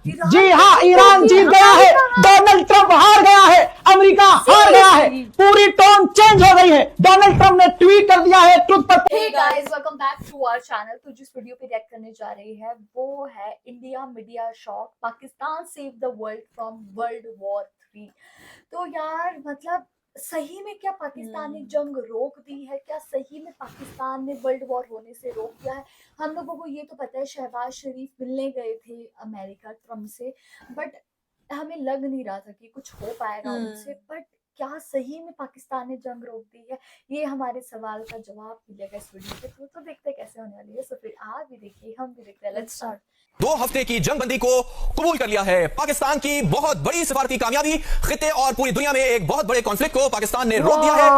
जी हाँ, ईरान जीत गया है, डोनाल्ड ट्रंप हार गया है, अमेरिका हार गया है, पूरी टोन चेंज हो गई है। डोनाल्ड ट्रंप ने ट्वीट कर दिया है ट्रुथ पर। Hey guys, welcome back to our channel. तो जिस वीडियो पे रिएक्ट करने जा रही है वो है India media shock, Pakistan save the world from world war 3। तो यार मतलब सही में क्या पाकिस्तान ने जंग रोक दी है? क्या सही में पाकिस्तान ने वर्ल्ड वॉर होने से रोक दिया है? हम लोगों को ये तो पता है शहबाज शरीफ मिलने गए थे अमेरिका ट्रम्प से, बट हमें लग नहीं रहा था कि कुछ हो पाएगा उनसे। बट क्या सही में पाकिस्तान ने जंग रोक दी है? ये हमारे सवाल का जवाब मिलेगा इस वीडियो पे। तो देखते हैं कैसे होने वाली है। सो फिर आप भी देखिए, हम भी देखते हैं। Let's start. 2 हफ्ते की जंगबंदी को कबूल कर लिया है। पाकिस्तान की बहुत बड़ी सिफारती कामयाबी, खिते और पूरी दुनिया में एक बहुत बड़े कॉन्फ्लिक्ट को पाकिस्तान ने रोक दिया है।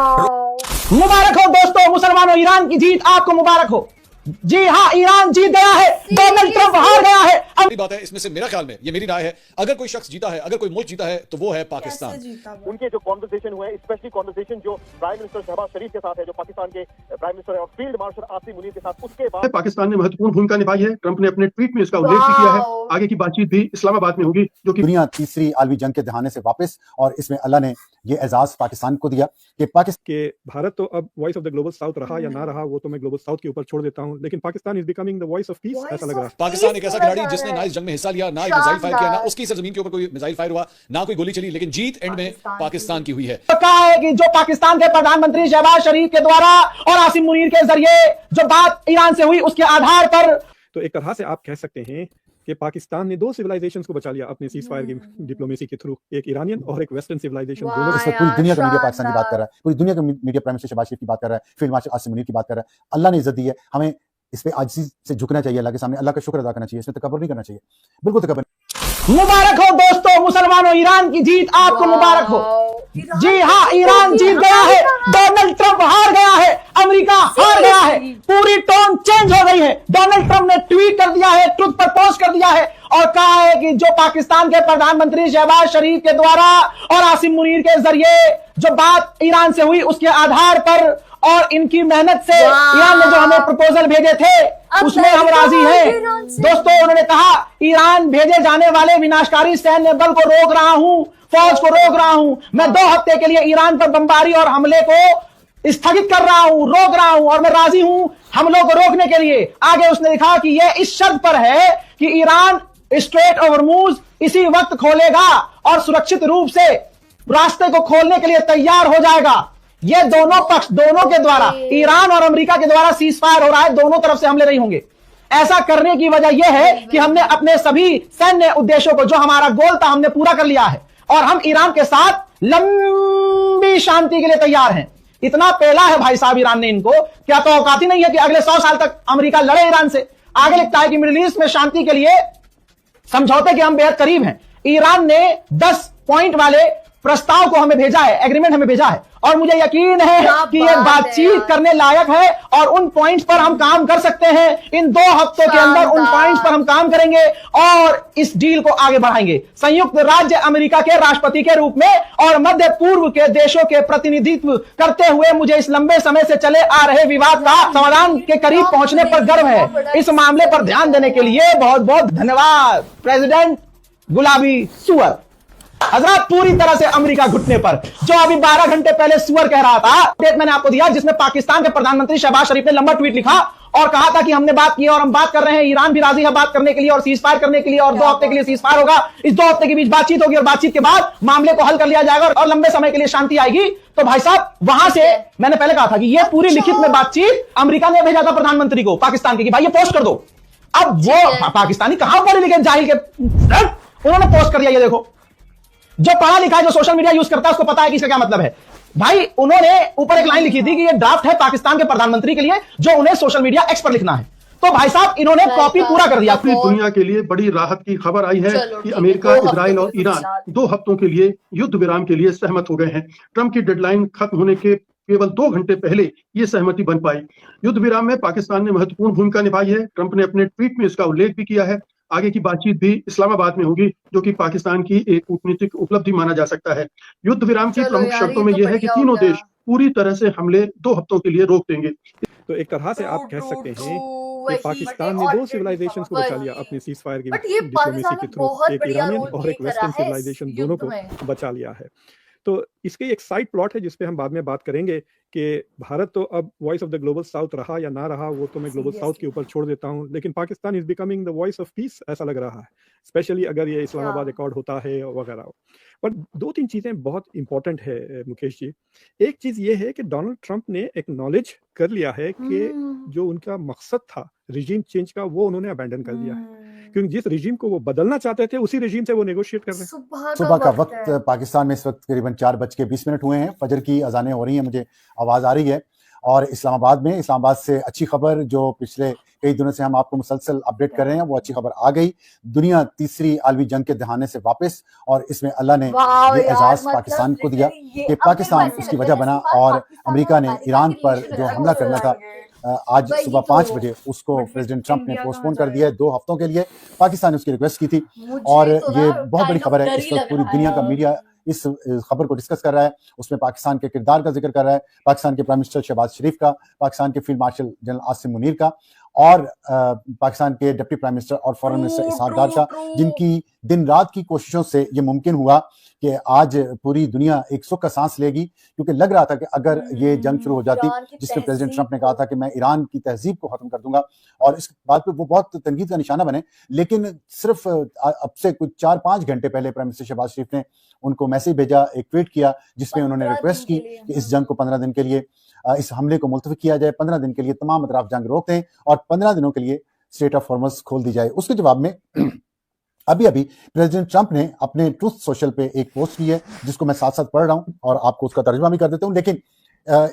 मुबारक हो दोस्तों, मुसलमानों, ईरान की जीत आपको मुबारक हो। जी हाँ, ईरान जीत गया है, डोनाल्ड ट्रंप हार गया है। बात है इसमें से, मेरा ख्याल में, ये मेरी राय है, अगर कोई शख्स जीता है, अगर कोई मुल्क जीता है तो वो है पाकिस्तान। उनके जो कॉन्वर्सेशन हुए, स्पेशली कॉन्वर्सेशन जो प्राइम मिनिस्टर शहबाज शरीफ के साथ है, जो पाकिस्तान के प्राइम मिनिस्टर और फील्ड मार्शल आसिम मुनीर के साथ, उसके बाद पाकिस्तान ने महत्वपूर्ण भूमिका निभाई है। ट्रंप ने अपने ट्वीट में इसका उल्लेख भी किया है। आगे की बातचीत भी इस्लामाबाद में होगी, जो कि दुनिया तीसरी आलमी जंग के दहाने से वापस, और इसमें अल्लाह ने ये एजाज पाकिस्तान को दिया कि भारत तो अब voice of the global south रहा या ना रहा वो तो मैं ग्लोबल साउथ के ऊपर छोड़ देता हूं, लेकिन Pakistan is becoming the voice of peace, ऐसा लग रहा है। पाकिस्तान एक ऐसा खिलाड़ी जिसने ना इस जंग में हिस्सा लिया, ना एक मिसाइल फायर किया, ना उसकी सरजमीन के ऊपर कोई मिसाइल फायर हुआ, ना कोई गोली चली, लेकिन जीत एंड में पाकिस्तान की हुई है। कहा है कि जो पाकिस्तान के प्रधानमंत्री शहबाज शरीफ के द्वारा और आसिम मुनीर के जरिए जो बात ईरान से हुई, उसके आधार पर तो एक तरह से आप कह सकते हैं कि पाकिस्तान ने 2 सिविलाइजेशंस को बचा लिया अपने सीज फायर की डिप्लोमेसी के थ्रू, एक ईरानियन और एक वेस्टर्न सिविलाइजेशन। दोनों पूरी दुनिया का मीडिया पाकिस्तान की बात कर रहा है, पूरी दुनिया का मीडिया प्राइम मिनिस्टर शहबाज शरीफ की बात कर रहा है, फील्ड मार्शल आसिम मुनीर की बात कर रहा है। अल्लाह ने इज्जत दी है, हमें इस पे आजिज़ी से झुकना चाहिए, अल्लाह के सामने अल्लाह का शुक्र अदा करना चाहिए, इसमें तकब्बुर नहीं करना चाहिए, बिल्कुल तकब्बुर। मुबारक हो दोस्तों, मुसलमानों, ईरान की जीत आपको मुबारक हो। जी हाँ, ईरान जीत गया है, डोनाल्ड ट्रंप हार गया है, अमेरिका हार गया है, पूरी टोन चेंज हो गई है। डोनाल्ड ट्रंप ने ट्वीट कर दिया है, ट्रुथ पर पोस्ट कर दिया है और कहा है कि जो पाकिस्तान के प्रधानमंत्री शहबाज शरीफ के द्वारा और आसिम मुनीर के जरिए जो बात ईरान से हुई, उसके आधार पर और इनकी मेहनत से ईरान ने जो हमें प्रपोजल भेजे थे उसमें हम राजी हैं। दोस्तों, उन्होंने कहा ईरान भेजे जाने वाले विनाशकारी सैन्य बल को रोक रहा हूं, फौज को रोक रहा हूं। मैं 2 हफ्ते के लिए ईरान पर बमबारी और हमले को स्थगित कर रहा हूं, रोक रहा हूं, और मैं राजी हूं हमलों को रोकने के लिए। आगे उसने लिखा कि यह इस शर्त पर है कि ईरान स्ट्रेट ऑफ हॉर्मुज इसी वक्त खोलेगा और सुरक्षित रूप से रास्ते को खोलने के लिए तैयार हो जाएगा। ये दोनों पक्ष, दोनों के द्वारा, ईरान और अमेरिका के द्वारा सीज फायर हो रहा है, दोनों तरफ से हमले नहीं होंगे। ऐसा करने की वजह यह है कि हमने अपने सभी सैन्य उद्देश्यों को, जो हमारा गोल था, हमने पूरा कर लिया है और हम ईरान के साथ लंबी शांति के लिए तैयार हैं। इतना पेला है भाई साहब ईरान ने इनको, क्या तो औकात ही नहीं है कि अगले 100 साल तक अमेरिका लड़े ईरान से। आगे लिखता है कि मिडिल ईस्ट में शांति के लिए समझौते के हम बेहद करीब हैं। ईरान ने 10 पॉइंट वाले प्रस्ताव को हमें भेजा है, एग्रीमेंट हमें भेजा है, और मुझे यकीन है कि ये बातचीत करने लायक है और उन पॉइंट्स पर हम काम कर सकते हैं। इन 2 हफ्तों के अंदर उन पॉइंट्स पर हम काम करेंगे और इस डील को आगे बढ़ाएंगे। संयुक्त राज्य अमेरिका के राष्ट्रपति के रूप में और मध्य पूर्व के देशों के प्रतिनिधित्व करते हुए मुझे इस लंबे समय से चले आ रहे विवाद का समाधान के करीब पहुंचने पर गर्व है। इस मामले पर ध्यान देने के लिए बहुत बहुत धन्यवाद प्रेसिडेंट गुलाबी सुअर। हजरत, पूरी तरह से अमेरिका घुटने पर। जो अभी 12 घंटे पहले सुअर कह रहा था, डेट मैंने आपको दिया, जिसमें पाकिस्तान के प्रधानमंत्री शहबाज शरीफ ने लंबा ट्वीट लिखा और कहा था कि हमने बात की और हम बात कर रहे हैं, ईरान भी राजी है बात करने के लिए और सीज फायर करने के लिए, और 2 हफ्ते के लिए सीज फायर होगा। इस 2 हफ्ते के बीच बातचीत होगी और बातचीत के बाद मामले को हल कर लिया जाएगा और लंबे समय के लिए शांति आएगी। तो भाई साहब, वहां से मैंने पहले कहा था कि यह पूरी लिखित में बातचीत अमेरिका ने भेजा था प्रधानमंत्री को पाकिस्तान की, कि भाई ये पोस्ट कर दो। अब वो पाकिस्तानी कहां पढ़े लिखे जाहिल के, उन्होंने पोस्ट कर दिया। ये देखो, जो पढ़ा लिखा है, जो सोशल मीडिया यूज करता है, उसको पता है कि इसका क्या मतलब है। भाई, उन्होंने ऊपर एक लाइन लिखी थी कि ये ड्राफ्ट है पाकिस्तान के प्रधानमंत्री के लिए, जो उन्हें सोशल मीडिया एक्स पर लिखना है। तो भाई साहब, इन्होंने कॉपी पूरा कर दिया। पूरी दुनिया के लिए बड़ी राहत की खबर आई है कि अमेरिका, इजराइल और ईरान 2 हफ्तों के लिए युद्ध विराम के लिए सहमत हो गए हैं। ट्रंप की डेडलाइन खत्म होने के केवल 2 घंटे पहले ये सहमति बन पाई। युद्ध विराम में पाकिस्तान ने महत्वपूर्ण भूमिका निभाई है। ट्रंप ने अपने ट्वीट में इसका उल्लेख भी किया है। आगे की बातचीत भी इस्लामाबाद में होगी, जो कि पाकिस्तान की एक कूटनीतिक उपलब्धि माना जा सकता है। युद्ध विराम की प्रमुख शर्तों में यह है कि तीनों देश पूरी तरह से हमले 2 हफ्तों के लिए रोक देंगे। तो एक तरह से आप कह सकते हैं वही, पाकिस्तान but ने ये दो already सिविलाइजेशंस को वही। बचा लिया अपने सीज फायर की बट ये डिप्लोमेसी पाकिस्तान के ने थ्रू, बहुत एक बढ़िया ईरानियन रोल और प्ले एक करा वेस्टर्न है इस सिविलाइजेशन दोनों युद्ध को में। बचा लिया है। तो इसके एक साइड प्लॉट है जिसपे हम बाद में बात करेंगे कि भारत तो अब voice of the global south रहा या ना रहा, वो तो मैं ग्लोबल साउथ के सीरियसली ऊपर छोड़ देता हूँ, लेकिन Pakistan is becoming the voice of peace ऐसा लग रहा है, स्पेशली अगर ये क्या इस्लामाबाद अकॉर्ड होता है वगैरह। पर दो तीन चीजें बहुत इंपॉर्टेंट है मुकेश जी। एक चीज ये है कि डोनाल्ड ट्रंप ने एक्नॉलेज कर लिया है कि जो उनका मकसद था रिजीम चेंज का वो उन्होंने अबैंडन कर दिया है, क्योंकि जिस रिजीम को वो बदलना चाहते थे उसी रिजीम से वो नेगोशिएट कर रहे हैं। सुबह का वक्त पाकिस्तान में इस वक्त करीबन 4:20 हुए हैं, फजर की अजानें हो रही हैं, मुझे आवाज आ रही है। और इस्लामाबाद से अच्छी खबर जो पिछले कई दिनों से हम आपको मुसलसल अपडेट कर रहे हैं, वो अच्छी खबर आ गई। दुनिया तीसरी आलमी जंग के दहाने से वापस, और इसमें अल्लाह ने ये एजाज पाकिस्तान को दिया कि पाकिस्तान उसकी वजह बना, और अमेरिका ने ईरान पर जो हमला करना था आज सुबह 5 बजे उसको प्रेसिडेंट ट्रंप ने पोस्टपोन कर दिया है 2 हफ्तों के लिए। पाकिस्तान ने उसकी रिक्वेस्ट की थी, और ये बहुत बड़ी खबर है। इस वक्त पूरी दुनिया का मीडिया इस खबर को डिस्कस कर रहा है, उसमें पाकिस्तान के किरदार का जिक्र कर रहा है, पाकिस्तान के प्राइम मिनिस्टर शहबाज शरीफ का, पाकिस्तान के field marshal general Asim Munir का, और पाकिस्तान के डिप्टी प्राइम मिनिस्टर और फॉरेन मिनिस्टर इसहाक डार का, जिनकी दिन रात की कोशिशों से ये मुमकिन हुआ कि आज पूरी दुनिया एक सुख का सांस लेगी, क्योंकि लग रहा था कि अगर ये जंग शुरू हो जाती, जिसमें प्रेसिडेंट ट्रंप ने कहा था कि मैं ईरान की तहजीब को खत्म कर दूंगा, और इस बात पे वो बहुत तनकीद का निशाना बने, लेकिन सिर्फ अब से कुछ 4-5 घंटे पहले प्राइम मिनिस्टर शहबाज शरीफ ने उनको मैसेज भेजा, एक ट्वीट किया, जिसमें उन्होंने रिक्वेस्ट की कि इस जंग को 15 दिन के लिए, इस हमले को मुलतवी किया जाए, 15 दिन के लिए तमाम अतराफ जंग रोक दें, और 15 दिनों के लिए स्ट्रेट ऑफ हॉर्मुज़ खोल दी जाए। उसके जवाब में अभी प्रेसिडेंट ट्रंप ने अपने ट्रूथ सोशल पे एक पोस्ट की है, जिसको मैं साथ साथ पढ़ रहा हूं और आपको उसका तर्जुमा भी कर देता हूं, लेकिन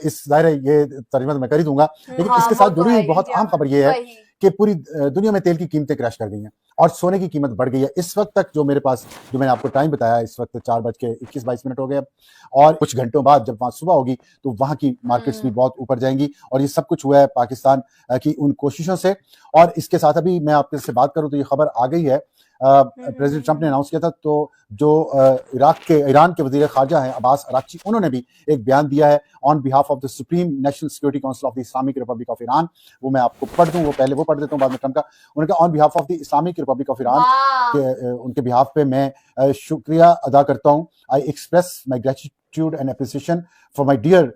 इस ज़ाहिर है ये तर्जुमा तो मैं कर ही दूंगा, लेकिन इसके साथ जुड़ी हुई बहुत अहम खबर ये है कि पूरी दुनिया में तेल की कीमतें क्रैश कर गई हैं और सोने की कीमत बढ़ गई है। इस वक्त तक जो मेरे पास, जो मैंने आपको टाइम बताया, इस वक्त 4:21 हो गए, और कुछ घंटों बाद जब वहां सुबह होगी तो वहां की मार्केट्स भी बहुत ऊपर जाएंगी, और ये सब कुछ हुआ है पाकिस्तान की उन कोशिशों से। और इसके साथ अभी मैं आपके से बात करूं तो ये खबर आ गई है, प्रेसिडेंट ट्रंप ने अनाउंस किया था, तो जो ईरान के वजीर खारजा है अब्बास अराक्ची, उन्होंने भी एक बयान दिया है on behalf of the supreme national security council of the Islamic Republic of Iran. वो मैं आपको पढ़ दूं, वो पहले वो पढ़ देता हूं, बाद में ट्रंप का। उन्होंने कहा on behalf of the Islamic Republic of Iran, के उनके बिहाफ पे मैं शुक्रिया अदा करता हूं। I express my gratitude and appreciation for my dear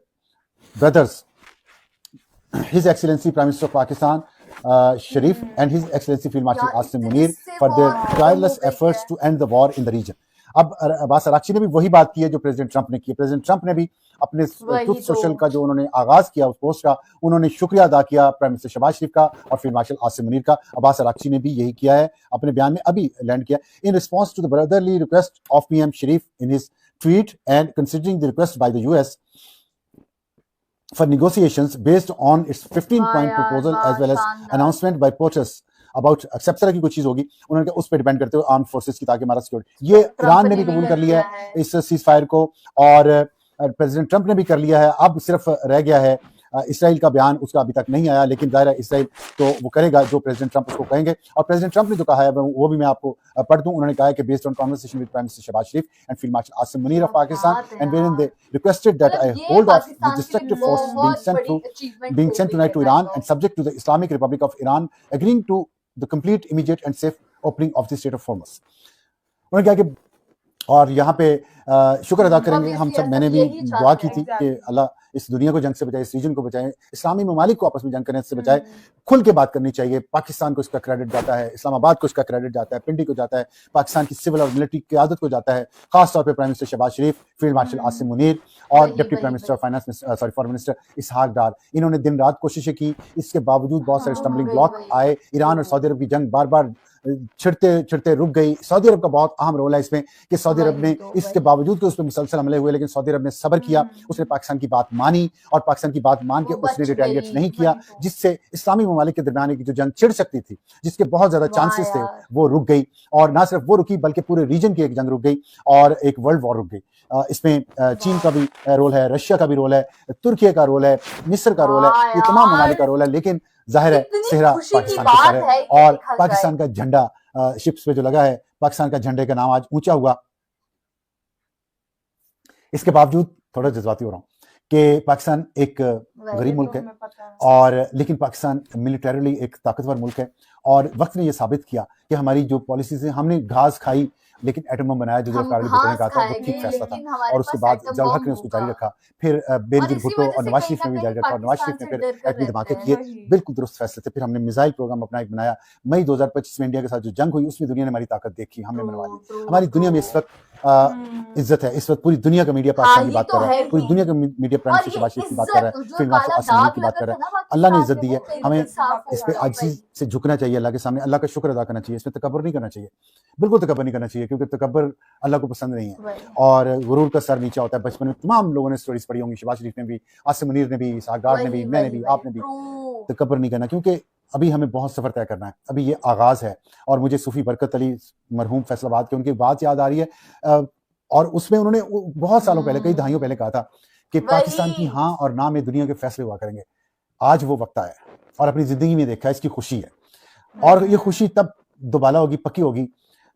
brothers his excellency prime minister of Pakistan Sharif and His Excellency Field Marshal Asim Munir for their tireless efforts to end the war in the region. अब Abbas Araghchi ने भी वही बात की है जो president Trump ने की है। प्रेसिडेंट ट्रंप ने भी अपने ट्रूथ सोशल का जो उन्होंने आगाज किया उस पोस्ट का, उन्होंने शुक्रिया अदा किया प्राइम मिनिस्टर शहबाज शरीफ का और फील्ड मार्शल आसिम मुनीर का। अब्बास अराक्ची ने भी यही किया है, अपने बयान में अभी लैंड किया। In response to the brotherly request of PM Sharif in his tweet and considering the request by the US for negotiations based on its 15-point proposal as well as announcement by POTUS about except तरह की कोई चीज होगी, उन्होंने उस पर depend करते हुए आर्म फोर्सेस की ताकि हमारा सिक्योरिटी, ये ईरान ने भी कबूल कर लिया है इस सीज फायर को, और प्रेसिडेंट ट्रंप ने भी कर लिया है। अब सिर्फ रह गया है इसराइल का बयान, उसका अभी तक नहीं आया, लेकिन दायरा इसराइल तो वो करेगा जो प्रेसिडेंट ट्रंप उसको कहेंगे। और प्रेसिडेंट ट्रंप ने जो कहा है वो भी मैं आपको पढ़ दूं। उन्होंने कहा है कि based on conversation with prime minister Shehbaz Sharif and field marshal Asim Munir of Pakistan and wherein they requested that I hold off the destructive force being sent tonight to Iran and subject to the Islamic Republic of Iran agreeing to the complete, immediate and safe opening of the Strait of Hormuz। उन्होंने कहा कि और यहाँ पे शुक्र अदा करेंगे हम सब, मैंने भी दुआ की थी कि अल्लाह इस दुनिया को जंग से बचाए, इस रीजन को बचाए, इस्लामी ममालिक को आपस में जंग करने से बचाए। खुल के बात करनी चाहिए। पाकिस्तान को इसका क्रेडिट जाता है, इस्लामाबाद को इसका क्रेडिट जाता है, पिंडी को जाता है, पाकिस्तान की सिविल और मिलिट्री क़यादत को जाता है, खासतौर पर prime minister Shehbaz Sharif, field marshal Asim Munir और deputy prime minister foreign minister Ishaq Dar. इन्होंने दिन रात कोशिशें की, इसके बावजूद बहुत सारे स्टम्बलिंग ब्लॉक आए। ईरान और सऊदी अरब की जंग बार बार छिड़ते रुक गई। सऊदी अरब का बहुत अहम रोल है इसमें कि सऊदी अरब ने, इसके बावजूद कि उस पर मुसलसल हमले हुए, लेकिन सऊदी अरब ने सब्र किया, उसने पाकिस्तान की बात मानी, और पाकिस्तान की बात मान के उसने रिटेलिएट नहीं किया, जिससे इस्लामी ममालिक के दरमियान की जो जंग छिड़ सकती थी, जिसके बहुत ज्यादा चांसेस थे, वो रुक गई। और ना सिर्फ वो रुकी बल्कि पूरे रीजन की एक जंग रुक गई और एक वर्ल्ड वॉर रुक गई। इसमें चीन का भी रोल है, रशिया का भी रोल है, तुर्की का रोल है, मिस्र का रोल है, ये तमाम ममालिक का रोल है, लेकिन जाहिर है सेहरा पाकिस्तान के सर है। और पाकिस्तान का झंडा शिप्स पे जो लगा है, पाकिस्तान का झंडे का नाम आज ऊंचा हुआ। इसके बावजूद थोड़ा जज्बाती हो रहा हूं कि पाकिस्तान एक गरीब मुल्क है और लेकिन पाकिस्तान मिलिटरीली एक ताकतवर मुल्क है और वक्त ने ये साबित किया कि हमारी जो पॉलिसीज है, हमने घास खाई लेकिन एटम बम बनाया जो जुल्फ़िकार अली भुट्टो ने कहा था वो ठीक फैसला था और उसके बाद जवाहर हक ने उसको जारी रखा, फिर बेनज़ीर भुट्टो और नवाज शरीफ ने भी जारी रखा और नवाज शरीफ ने फिर एटमी धमाके किए, बिल्कुल दुरुस्त फैसले थे। फिर हमने मिसाइल प्रोग्राम अपना एक बनाया, मई 2025 में इंडिया के साथ जो जंग हुई उसमें दुनिया ने हमारी ताकत देखी, हमने मनवा ली। हमारी दुनिया में इस वक्त इज्जत है, इस वक्त पूरी दुनिया का मीडिया पाकिस्तान की बात कर रहा है, पूरी दुनिया का मीडिया प्राइम मिनिस्टर शहबाज शरीफ की बात कर रहा है, फिर आसिम की बात कर रहा है। अल्लाह ने इज्जत दी है, हमें इस पे आजिज़ी से झुकना चाहिए, अल्लाह के सामने अल्लाह का शुक्र अदा करना चाहिए, इसमें तकब्बुर नहीं करना चाहिए, बिल्कुल तकब्बुर नहीं करना चाहिए क्योंकि तकब्बुर अल्लाह को पसंद नहीं है और गुरूर का सर नीचा होता है। बचपन में तमाम लोगों ने स्टोरीज पढ़ी होंगी, शहबाज शरीफ ने भी, आसिम मुनीर ने भी, इसहाक डार ने भी, मैंने भी, आपने भी। तकब्बुर नहीं करना क्योंकि अभी हमें बहुत सफर तय करना है, अभी ये आगाज है। और मुझे सूफी बरकत अली मरहूम फैसलाबाद के उनकी बात याद आ रही है और उसमें उन्होंने बहुत सालों पहले, कई दहाइयों पहले कहा था कि पाकिस्तान की हाँ और ना में दुनिया के फैसले हुआ करेंगे। आज वो वक्त आया और अपनी जिंदगी में देखा है, इसकी खुशी है और ये खुशी तब दोबारा होगी, पक्की होगी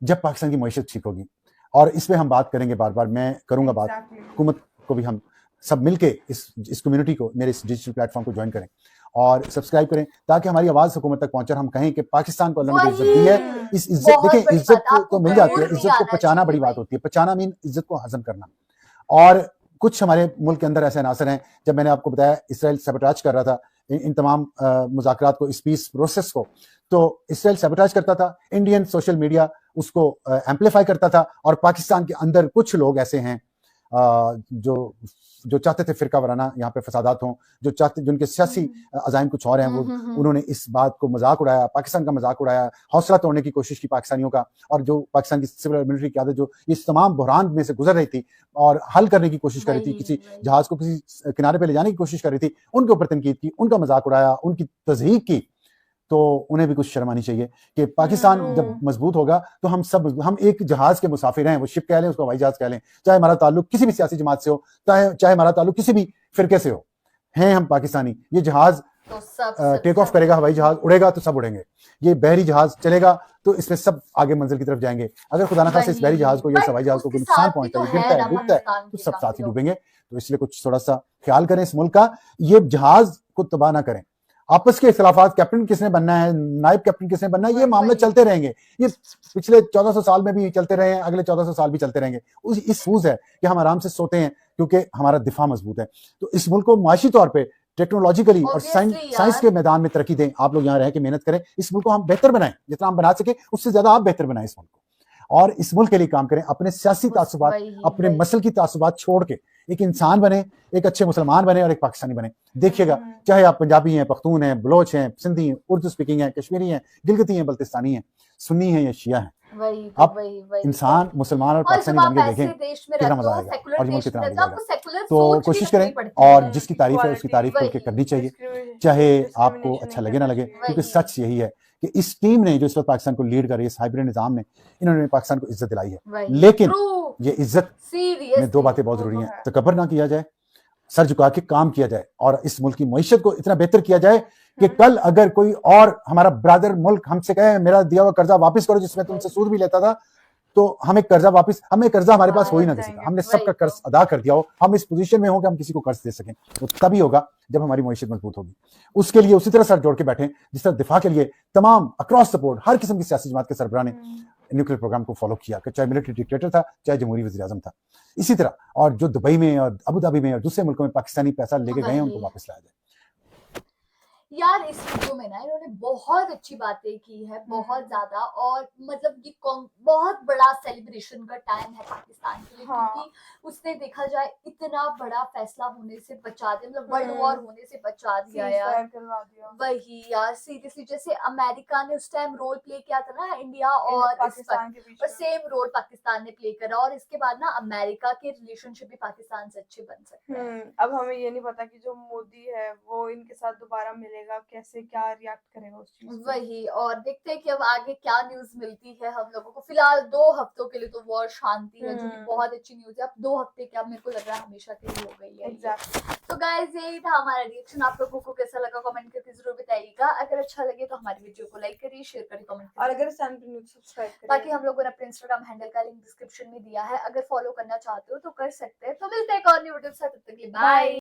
जब पाकिस्तान की मईशत ठीक होगी और इस पे हम बात करेंगे बार बार, मैं करूंगा बात, हुकूमत को भी हम सब मिलके इस कम्युनिटी को, मेरे इस डिजिटल प्लेटफॉर्म को ज्वाइन करें और सब्सक्राइब करें ताकि हमारी आवाज हुकूमत तक पहुंचे और हम कहें कि पाकिस्तान को अल्लाह ने इज्जत दी है। इस इज्जत, देखिए इज्जत तो मिल जाती है, इज्जत को पचाना बड़ी बात होती है, पचाना मीन इज्जत को हजम करना। और कुछ हमारे मुल्क के अंदर ऐसे अनासर हैं, जब मैंने आपको बताया इसराइल सैबोटाज कर रहा था इन तमाम मुज़ाकरात को, इस पीस प्रोसेस को, तो इसराइल सैबोटाज करता था, इंडियन सोशल मीडिया उसको एम्पलीफाई करता था और पाकिस्तान के अंदर कुछ लोग ऐसे हैं जो चाहते थे फिरका वराना यहाँ पे फसादात हों, जो चाहते, जिनके सियासी अज़ाइम कुछ और हैं, वो उन्होंने इस बात को मजाक उड़ाया, पाकिस्तान का मजाक उड़ाया, हौसला तोड़ने की कोशिश की पाकिस्तानियों का। और जो पाकिस्तान की सिविल और मिलिट्री क्यादत जो इस तमाम बहरान में से गुजर रही थी और हल करने की कोशिश कर रही थी, किसी जहाज को किसी किनारे पे ले जाने की कोशिश कर रही थी, उनके ऊपर तनकीद की, उनका मजाक उड़ाया, उनकी तज़हीक की, तो उन्हें भी कुछ शर्म आनी चाहिए कि पाकिस्तान जब मजबूत होगा तो हम एक जहाज के मुसाफिर हैं, वो शिप कह लें, उसको हवाई जहाज कह लें, चाहे हमारा ताल्लुक किसी भी सियासी जमात से हो, चाहे हमारा ताल्लुक किसी भी फिरके से हो, हैं हम पाकिस्तानी। ये जहाज टेक ऑफ करेगा, हवाई जहाज उड़ेगा तो सब उड़ेंगे, ये बहरी जहाज चलेगा तो इसमें सब आगे मंजिल की तरफ जाएंगे। अगर खुदा ना खास्ता इस बहरी जहाज को या हवाई जहाज को कोई नुकसान पहुंचता है, गिरता है, डूबता है, तो सब साथ ही डूबेंगे। तो इसलिए कुछ थोड़ा सा ख्याल करें इस मुल्क का, ये जहाज को तबाह ना करें। आपस के इख्तिलाफात, कैप्टन किसने बनना है, नायब कैप्टन किसने बनना है, ये मामले चलते रहेंगे, ये पिछले 1400 साल में भी चलते रहे हैं, अगले 1400 साल भी चलते रहेंगे। इस सूझ है कि हम आराम से सोते हैं क्योंकि हमारा दिफा मजबूत है। तो इस मुल्क को माशी तौर पे टेक्नोलॉजिकली और साइंस के मैदान में तरक्की दें। आप लोग यहाँ रह के मेहनत करें, इस मुल्क को हम बेहतर बनाएं, जितना हम बना सके उससे ज्यादा आप बेहतर बनाएं इस मुल्क को, और इस मुल्क के लिए काम करें। अपने सियासी तासुबात, अपने मसल की तासुबात छोड़ के एक इंसान बने, एक अच्छे मुसलमान बने और एक पाकिस्तानी बने। देखिएगा, चाहे आप पंजाबी हैं, पख्तून हैं, बलोच हैं, सिंधी हैं, उर्दू स्पीकिंग हैं, कश्मीरी हैं, गिलगिती हैं, बल्तिस्तानी हैं, सुन्नी हैं या शिया हैं, आप इंसान मुसलमान और पाकिस्तानी बन के देखें कितना मजा आएगा और ये मुल्क कितना आगे जाएगा। तो कोशिश करें और जिसकी तारीफ है उसकी तारीफ करके करनी चाहिए, चाहे आपको अच्छा लगे ना लगे, क्योंकि सच यही है कि इस टीम ने जो इस वक्त पाकिस्तान को लीड कर रही है, इस हाइब्रिड निजाम ने, इन्होंने पाकिस्तान को इज्जत दिलाई है। लेकिन ये इज्जत में दो बातें बहुत जरूरी हैं, तकब्बुर ना किया जाए, सर झुका के काम किया जाए और इस मुल्क की मईशत को इतना बेहतर किया जाए कि कल अगर कोई और हमारा ब्रदर मुल्क हमसे कहे मेरा दिया हुआ कर्जा वापस करो जिसमें तुमसे सूद भी लेता था, तो हमें कर्जा हमारे पास हो ही ना किसी का, हमने सबका कर्ज अदा कर दिया हो, हम इस पोजीशन में हो कि हम किसी को कर्ज दे सकें, तो तभी होगा जब हमारी मईशत मजबूत होगी। उसके लिए उसी तरह सर जोड़ के बैठे जिस तरह दिफा के लिए तमाम अक्रॉस सपोर्ट हर किस्म की सियासी जमात के सरबराह ने न्यूक्लियर प्रोग्राम को फॉलो किया, चाहे मिलिट्री डिक्टेटर था, चाहे जमहूरी वज़ीर आज़म था। इसी तरह और जो दुबई में और अबू धाबी में और दूसरे मुल्कों में पाकिस्तानी पैसा लेके गए हैं उनको वापस लाया जाए। यार इस वीडियो में ना इन्होंने बहुत अच्छी बातें की है, बहुत ज्यादा, और मतलब ये बहुत बड़ा सेलिब्रेशन का टाइम है पाकिस्तान के लिए, क्योंकि उसने देखा जाए इतना बड़ा फैसला होने से बचा दिया, मतलब वर्ल्ड वॉर होने से बचा दिया यार। वही यार, सीरियसली जैसे अमेरिका ने उस टाइम रोल प्ले किया था ना इंडिया और पाकिस्तान के बीच, सेम रोल पाकिस्तान ने प्ले करा, और इसके बाद ना अमेरिका के रिलेशनशिप भी पाकिस्तान से अच्छे बन सकते हैं। अब हमें ये नहीं पता कि जो मोदी है वो इनके साथ दोबारा मिलेगा, कैसे क्या रिएक्ट करेगा उस चीज पे। वही, और देखते हैं कि अब आगे क्या न्यूज मिलती है हम लोगों को। फिलहाल 2 हफ्तों के लिए तो वॉर शांति है, जो कि बहुत अच्छी न्यूज है। अब 2 हफ्ते क्या, मेरे को लग रहा है हमेशा के लिए हो गई है। एग्जैक्टली। तो गाइस यही था हमारा रिएक्शन। आप लोगों को कैसा लगा कमेंट करके जरूर बताइएगा। अगर अच्छा लगे तो हमारी वीडियो को लाइक करिए, शेयर करिए, कमेंट करिए, और अगर चैनल पे न्यू सब्सक्राइब करिए। बाकी हम लोगों ने अपने इंस्टाग्राम हैंडल का लिंक डिस्क्रिप्शन में दिया है, अगर फॉलो करना चाहते हो तो कर सकते हैं। तो मिलते हैं एक और न्यू वीडियो के साथ, तब तक के लिए बाय।